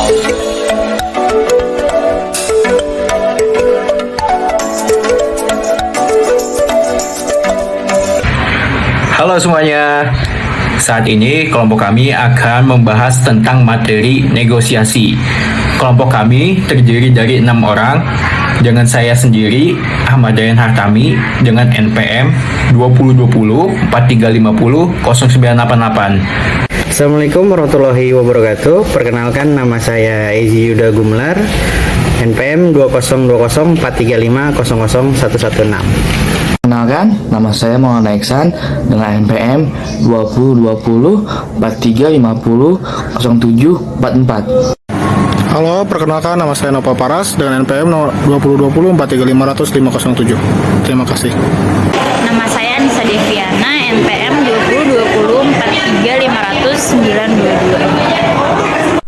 Halo semuanya, saat ini kelompok kami akan membahas tentang materi negosiasi. Kelompok kami terdiri dari 6 orang, dengan saya sendiri, Ahmad Dayan Hartami, dengan NPM 2020 4350 0988. Assalamualaikum warahmatullahi wabarakatuh. Perkenalkan, nama saya Ezi Yuda Gumlar, NPM 2020 435 00116. Kenalkan, nama saya Muhammad Iksan dengan NPM 2020 4350 0744. Halo, perkenalkan nama saya Nova Paras dengan NPM 2020 43500 507. Terima kasih. Nama saya Nisa Deviana, NPM 2020 43500 922.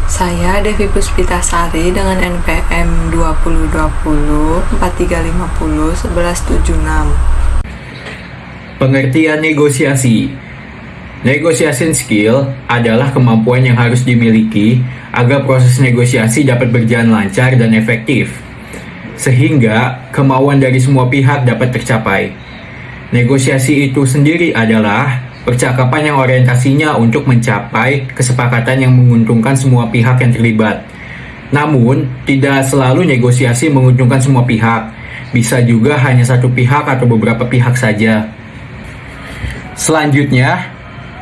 Saya Devi Puspitasari dengan NPM 2020 4350 1176. Pengertian negosiasi. Negotiation skill adalah kemampuan yang harus dimiliki agar proses negosiasi dapat berjalan lancar dan efektif, sehingga kemauan dari semua pihak dapat tercapai. Negosiasi itu sendiri adalah percakapan yang orientasinya untuk mencapai kesepakatan yang menguntungkan semua pihak yang terlibat. Namun, tidak selalu negosiasi menguntungkan semua pihak. Bisa juga hanya satu pihak atau beberapa pihak saja. Selanjutnya,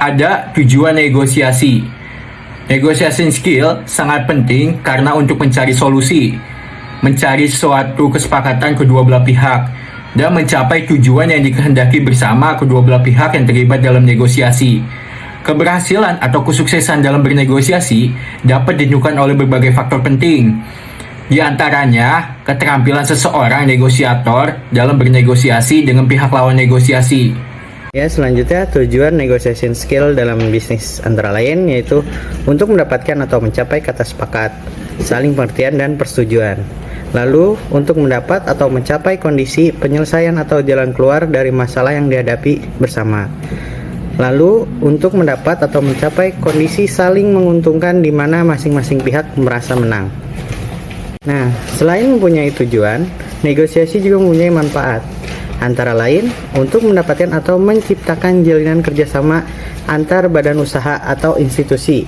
ada tujuan negosiasi. Negotiation skill sangat penting karena untuk mencari solusi, mencari suatu kesepakatan kedua belah pihak, dan mencapai tujuan yang dikehendaki bersama kedua belah pihak yang terlibat dalam negosiasi. Keberhasilan atau kesuksesan dalam bernegosiasi dapat ditentukan oleh berbagai faktor penting. Di antaranya, keterampilan seseorang negosiator dalam bernegosiasi dengan pihak lawan negosiasi. Ya, selanjutnya tujuan negotiation skill dalam bisnis antara lain yaitu untuk mendapatkan atau mencapai kata sepakat, saling pengertian dan persetujuan. Lalu, untuk mendapat atau mencapai kondisi penyelesaian atau jalan keluar dari masalah yang dihadapi bersama. Lalu, untuk mendapat atau mencapai kondisi saling menguntungkan di mana masing-masing pihak merasa menang. Nah, selain mempunyai tujuan, negosiasi juga mempunyai manfaat. Antara lain, untuk mendapatkan atau menciptakan jalinan kerjasama antar badan usaha atau institusi,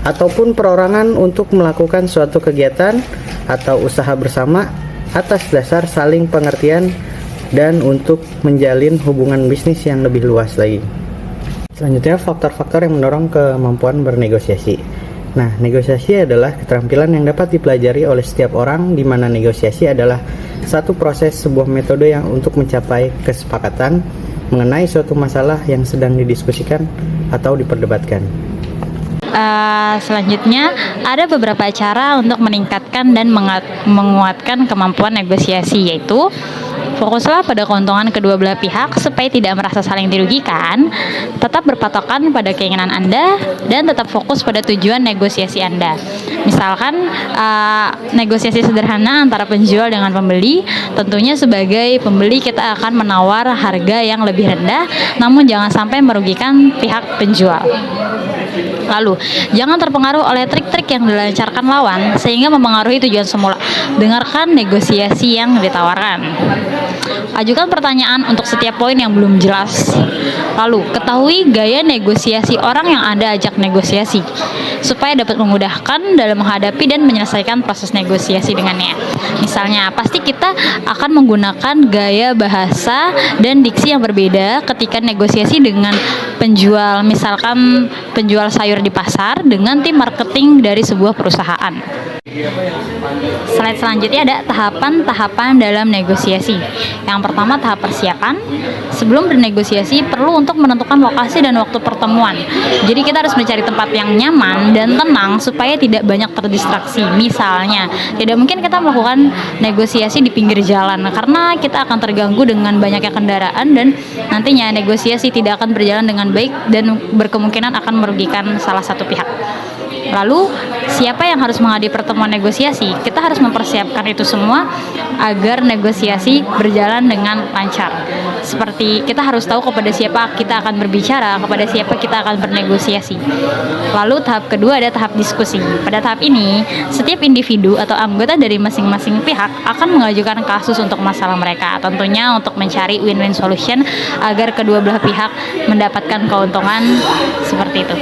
ataupun perorangan untuk melakukan suatu kegiatan atau usaha bersama atas dasar saling pengertian dan untuk menjalin hubungan bisnis yang lebih luas lagi. Selanjutnya, faktor-faktor yang mendorong kemampuan bernegosiasi. Nah, negosiasi adalah keterampilan yang dapat dipelajari oleh setiap orang, di mana negosiasi adalah satu proses sebuah metode yang untuk mencapai kesepakatan mengenai suatu masalah yang sedang didiskusikan atau diperdebatkan. Selanjutnya, ada beberapa cara untuk meningkatkan dan menguatkan kemampuan negosiasi, yaitu fokuslah pada keuntungan kedua belah pihak supaya tidak merasa saling dirugikan, tetap berpatokan pada keinginan Anda, dan tetap fokus pada tujuan negosiasi Anda. Misalkan negosiasi sederhana antara penjual dengan pembeli. Tentunya sebagai pembeli kita akan menawar harga yang lebih rendah, namun jangan sampai merugikan pihak penjual. Lalu, jangan terpengaruh oleh trik-trik yang dilancarkan lawan sehingga mempengaruhi tujuan semula. Dengarkan negosiasi yang ditawarkan. Ajukan pertanyaan untuk setiap poin yang belum jelas. Lalu, ketahui gaya negosiasi orang yang Anda ajak negosiasi supaya dapat memudahkan dalam menghadapi dan menyelesaikan proses negosiasi dengannya. Misalnya, pasti kita akan menggunakan gaya bahasa dan diksi yang berbeda ketika negosiasi dengan penjual, misalkan penjual sayur di pasar dengan tim marketing dari sebuah perusahaan. Slide selanjutnya ada tahapan-tahapan dalam negosiasi. Yang pertama, tahap persiapan. Sebelum bernegosiasi perlu untuk menentukan lokasi dan waktu pertemuan. Jadi kita harus mencari tempat yang nyaman dan tenang supaya tidak banyak terdistraksi. Misalnya, tidak mungkin kita melakukan negosiasi di pinggir jalan karena kita akan terganggu dengan banyaknya kendaraan dan nantinya negosiasi tidak akan berjalan dengan baik dan berkemungkinan akan merugikan salah satu pihak. Lalu, siapa yang harus menghadiri pertemuan negosiasi, kita harus mempersiapkan itu semua agar negosiasi berjalan dengan lancar. Seperti kita harus tahu kepada siapa kita akan berbicara, kepada siapa kita akan bernegosiasi. Lalu tahap kedua ada tahap diskusi. Pada tahap ini, setiap individu atau anggota dari masing-masing pihak akan mengajukan kasus untuk masalah mereka, tentunya untuk mencari win-win solution agar kedua belah pihak mendapatkan keuntungan seperti itu.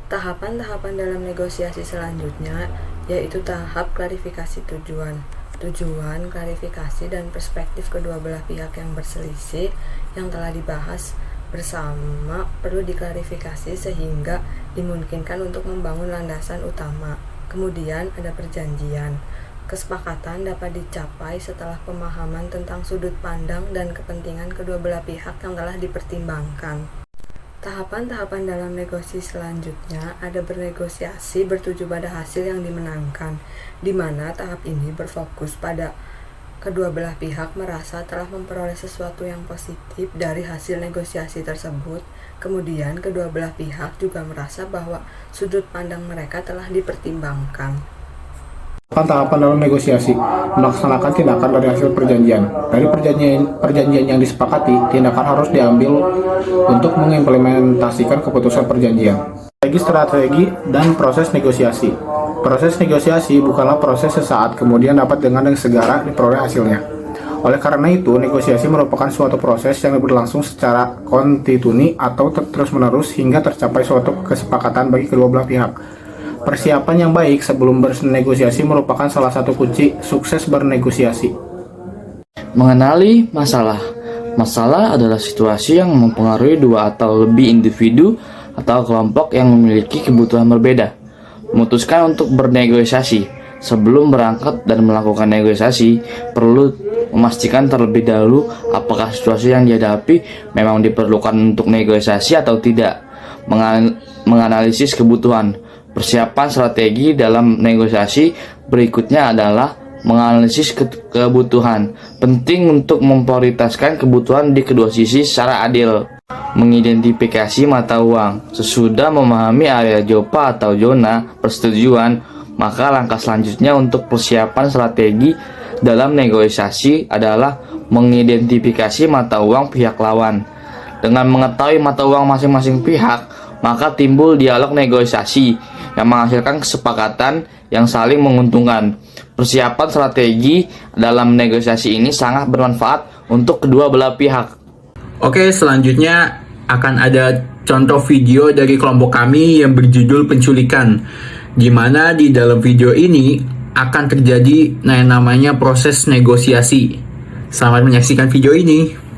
Tahapan-tahapan dalam negosiasi selanjutnya yaitu tahap klarifikasi tujuan. Tujuan, klarifikasi, dan perspektif kedua belah pihak yang berselisih yang telah dibahas bersama perlu diklarifikasi sehingga dimungkinkan untuk membangun landasan utama. Kemudian ada perjanjian. Kesepakatan dapat dicapai setelah pemahaman tentang sudut pandang dan kepentingan kedua belah pihak yang telah dipertimbangkan. Tahapan-tahapan dalam negosiasi selanjutnya ada bernegosiasi bertuju pada hasil yang dimenangkan, di mana tahap ini berfokus pada kedua belah pihak merasa telah memperoleh sesuatu yang positif dari hasil negosiasi tersebut. Kemudian kedua belah pihak juga merasa bahwa sudut pandang mereka telah dipertimbangkan. Tahapan dalam negosiasi melaksanakan tindakan dari hasil perjanjian. Dari perjanjian yang disepakati, tindakan harus diambil untuk mengimplementasikan keputusan perjanjian. Strategi dan proses negosiasi. Proses negosiasi bukanlah proses sesaat kemudian dapat dengan segera diperoleh hasilnya. Oleh karena itu, negosiasi merupakan suatu proses yang berlangsung secara kontinu atau terus-menerus hingga tercapai suatu kesepakatan bagi kedua belah pihak. Persiapan yang baik sebelum bernegosiasi merupakan salah satu kunci sukses bernegosiasi. Mengenali masalah. Masalah adalah situasi yang mempengaruhi dua atau lebih individu atau kelompok yang memiliki kebutuhan berbeda. Memutuskan untuk bernegosiasi. Sebelum berangkat dan melakukan negosiasi, perlu memastikan terlebih dahulu apakah situasi yang dihadapi memang diperlukan untuk negosiasi atau tidak. Menganalisis kebutuhan. Persiapan strategi dalam negosiasi berikutnya adalah menganalisis kebutuhan. Penting untuk memprioritaskan kebutuhan di kedua sisi secara adil. Mengidentifikasi mata uang. Sesudah memahami area JOPA atau zona persetujuan, maka langkah selanjutnya untuk persiapan strategi dalam negosiasi adalah mengidentifikasi mata uang pihak lawan. Dengan mengetahui mata uang masing-masing pihak, maka timbul dialog negosiasi yang menghasilkan kesepakatan yang saling menguntungkan. Persiapan strategi dalam negosiasi ini sangat bermanfaat untuk kedua belah pihak. Oke, selanjutnya akan ada contoh video dari kelompok kami yang berjudul penculikan, di mana di dalam video ini akan terjadi namanya proses negosiasi. Selamat menyaksikan video ini.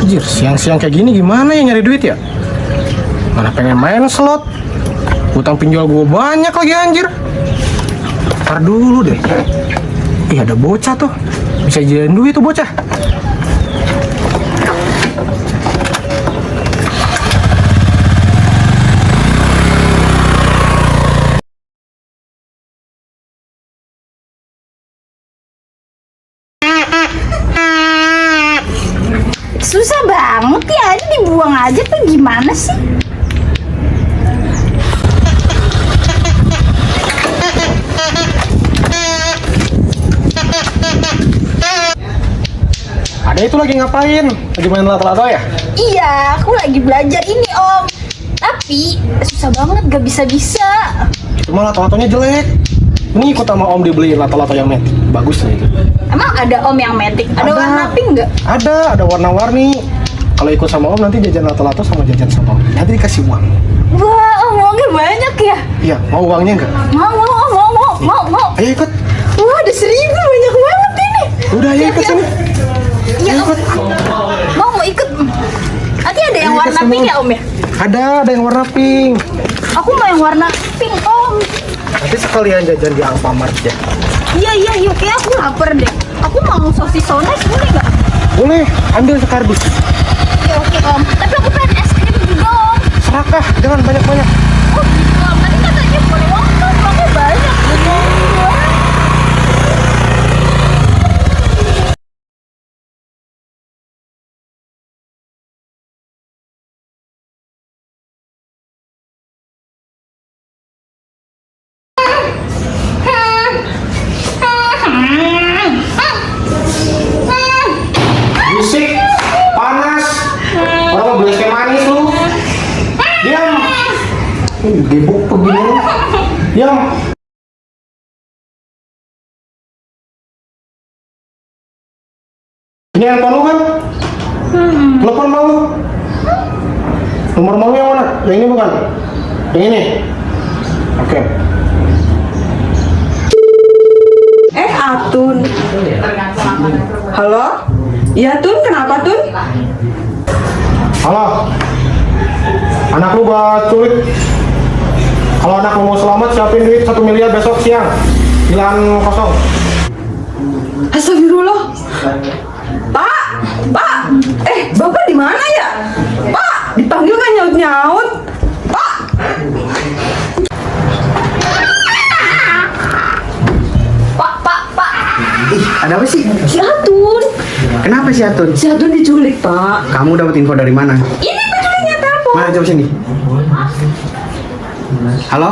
Anjir, siang-siang kayak gini gimana ya nyari duit ya? Mana pengen main slot. Utang pinjol gue banyak lagi anjir. Ntar dulu deh. Ih, ada bocah tuh. Bisa jadiin duit tuh bocah. Susah banget ya, aja dibuang aja tuh gimana sih? Ya itu lagi ngapain? Lagi main lato-lato ya? Iya, aku lagi belajar ini om. Tapi susah banget, gak bisa-bisa. Cuma lato-latonya jelek. Ini ikut sama om dibeliin lato-lato yang metik. Bagus nih. Emang ada om yang metik? Ada warna pink nggak? Ada warna-warni. Kalau ikut sama om nanti jajan lato-lato sama jajan sama om. Nanti dikasih uang. Wah, om uangnya banyak ya? Iya, mau uangnya nggak? Mau. Ayo ikut. Wah, ada 1.000, banyak banget ini. Udah ayo ikut sini. Iya om. Mau ikut. Nanti ada yang Ayo, warna ikut pink semua. ya om ya? Ada yang warna pink. Aku mau yang warna pink om. Nanti sekalian jajan di Alfamart ya. Iya, yuk. Kayak aku lapar deh. Aku mau sosis sones, boleh nggak? Boleh, ambil sekardus. Ya oke om. Tapi aku pengen es krim juga om. Serakah, jangan banyak-banyak. Oh gitu om. Tadi katanya boleh uang kan, uangnya banyak. Bisik, panas. Orang mau beli es teh manis lu. Diam. Gebuk begini lu. Diam. Ini handphone lu kan? Telepon mau? Nomor mau yang mana? Yang ini bukan? Yang ini? Oke. Atun. Halo? Iya Tun, kenapa Tun? Halo. Anak lu gua culik. Kalau anak lu mau selamat siapin duit 1 miliar besok siang. Di lahan kosong. Astagfirullah. Pak, Bapak di mana ya? Pak, dipanggil kan nyaut-nyaut. Pak. Pak. Ih, ada apa sih? Si Atun. Kenapa si Atun? Si Atun diculik, Pak. Kamu dapat info dari mana? Ini penculiknya telepon. Mana coba sini. Halo?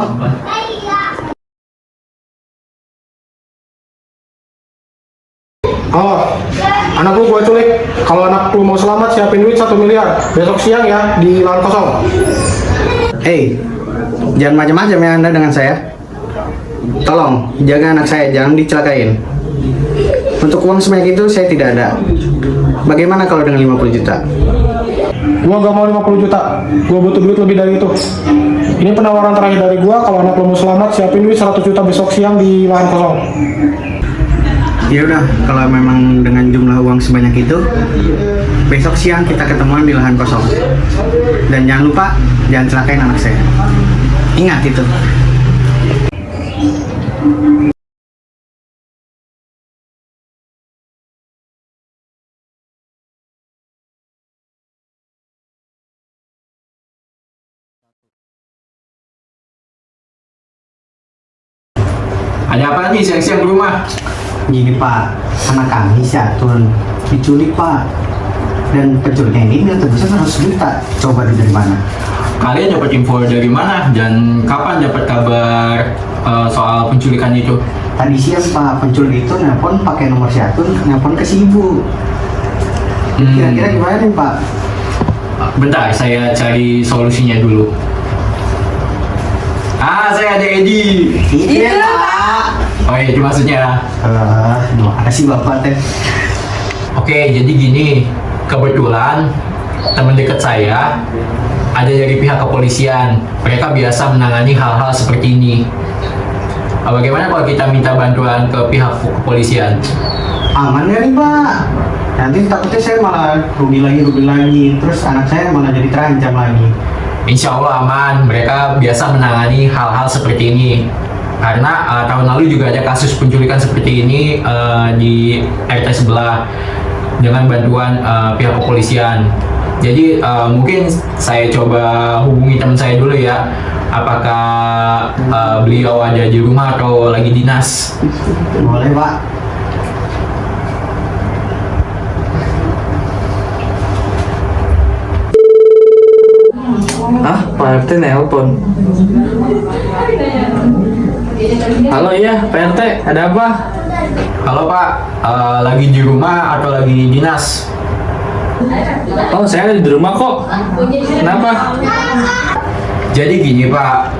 Oh, anak lu gua culik. Kalau anak lu mau selamat siapin duit 1 miliar besok siang ya di lahan kosong. Hei, jangan macam-macam ya Anda dengan saya. Tolong jaga anak saya, jangan dicelakain. Untuk uang sebanyak itu saya tidak ada. Bagaimana kalau dengan 50 juta? Gua gak mau 50 juta. Gua butuh duit lebih dari itu. Ini penawaran terakhir dari gua. Kalau anak lu mau selamat siapin duit 100 juta besok siang di lahan kosong. Ya udah, kalau memang dengan jumlah uang sebanyak itu, besok siang kita ketemuan di lahan kosong. Dan jangan lupa, jangan celakain anak saya. Ingat itu. Ada apa nih siang-siang di rumah? Gini Pak, anak kami si Atun diculik Pak. Dan penculiknya ini dia tebusnya 100 juta. Coba dari mana? Kalian dapat info dari mana dan kapan dapat kabar soal penculikan itu? Tadi siang Pak, penculik itu nelpon pakai nomor si Atun, nelpon ke si Ibu. Kira-kira gimana nih Pak? Bentar, saya cari solusinya dulu. Saya ada Edi. Iya Pak. Oh iya, itu maksudnya. Gimana sih Bapak teh? Oke, jadi gini. Kebetulan teman dekat saya ada dari pihak kepolisian. Mereka biasa menangani hal-hal seperti ini. Bagaimana kalau kita minta bantuan ke pihak kepolisian? Aman ya nih Pak? Nanti takutnya saya malah rugi lagi. Terus anak saya malah jadi terancam lagi. Insya Allah aman. Mereka biasa menangani hal-hal seperti ini. Karena tahun lalu juga ada kasus penculikan seperti ini di RT sebelah dengan bantuan pihak kepolisian. Jadi mungkin saya coba hubungi teman saya dulu ya. Apakah beliau ada di rumah atau lagi dinas? Boleh Pak. Pak RT nelpon. Halo, iya Pak RT, ada apa? Halo Pak, lagi di rumah atau lagi dinas? Oh, saya ada di rumah kok. Kenapa? Jadi gini Pak,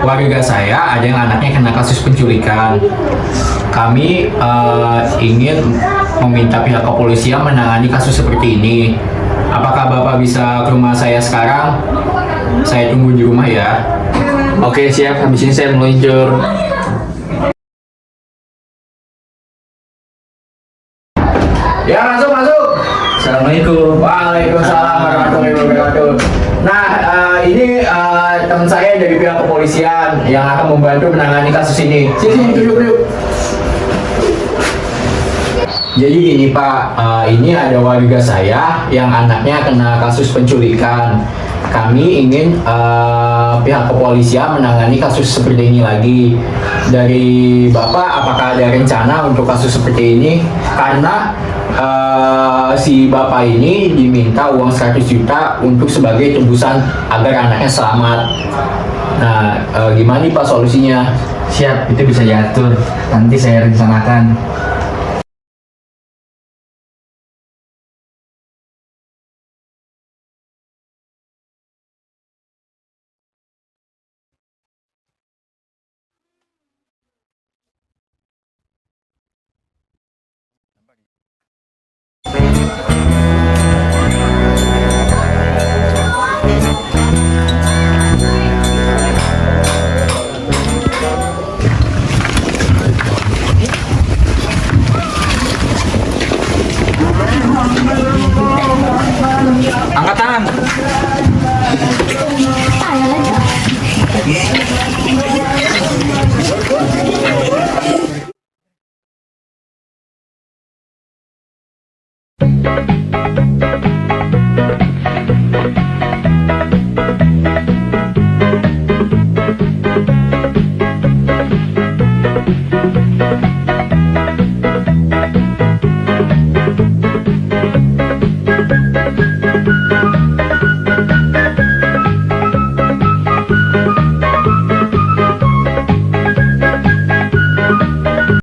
warga saya ada yang anaknya kena kasus penculikan. Kami ingin meminta pihak kepolisian menangani kasus seperti ini. Apakah Bapak bisa ke rumah saya sekarang? Saya tunggu di rumah ya. Oke, siap. Habis ini saya meluncur. Ya, masuk. Assalamualaikum. Waalaikumsalam warahmatullahi wabarakatuh. Nah, ini teman saya dari pihak kepolisian yang akan membantu menangani kasus ini. Sini, duduk. Jadi gini Pak, ini ada warga saya yang anaknya kena kasus penculikan. Kami ingin pihak kepolisian menangani kasus seperti ini lagi. Dari Bapak, apakah ada rencana untuk kasus seperti ini? Karena si Bapak ini diminta uang 100 juta untuk sebagai tebusan agar anaknya selamat. Nah, gimana nih Pak solusinya? Siap, itu bisa diatur. Nanti saya rencanakan. Angkat tangan.